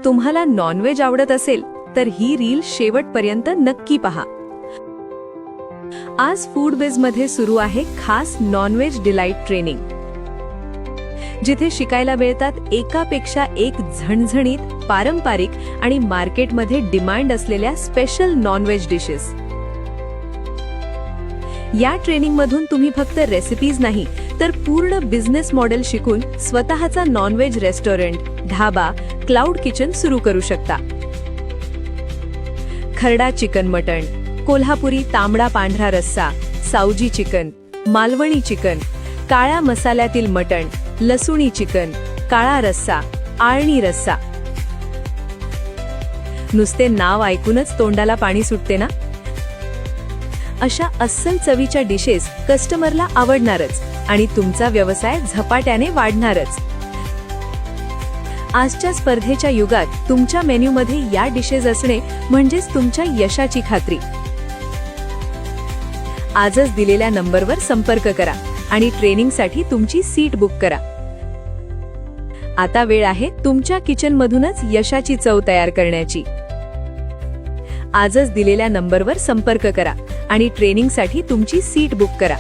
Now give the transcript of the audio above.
तुम्हाला नॉनव्हेज आवडत असेल तर ही रील शेवटपर्यंत नक्की पहा. आज फूड बेजमध्ये सुरू आहे खास नॉनव्हेज डिलाईट ट्रेनिंग, जिथे शिकायला मिळतात एकापेक्षा एक झणझणीत, पारंपरिक आणि मार्केटमध्ये डिमांड असलेल्या स्पेशल नॉनव्हेज डिशेस. या ट्रेनिंगमधून तुम्ही फक्त रेसिपीज नाही तर पूर्ण बिझनेस मॉडेल शिकून स्वतःचा non-veg restaurant, dhaba, cloud kitchen सुरू करू शकता. खरडा चिकन मटण, कोल्हापुरी तांबडा पांढरा रस्सा, सावजी चिकन, मालवणी चिकन, काळ्या मसाल्यातील मटण, लसूणी चिकन, काळा रस्सा, आळणी रस्सा. नुसते नाव ऐकूनच तोंडाला पाणी सुटते ना? अशा अस्सल चवीच्या डिशेस कस्टमरला आवडणारच आणि तुमचा व्यवसाय झपाट्याने वाढणारच. आजच्या स्पर्धेच्या युगात तुमच्या मेन्यूमध्ये या डिशेस असणे म्हणजेच तुमच्या यशाची खात्री. आजच दिलेल्या नंबरवर संपर्क करा आणि ट्रेनिंगसाठी तुमची सीट बुक करा. आता वेळ आहे तुमच्या किचनमधूनच यशाची चव तयार करण्याची. आजच दिलेल्या नंबरवर संपर्क करा आणि ट्रेनिंगसाठी तुमची सीट बुक करा.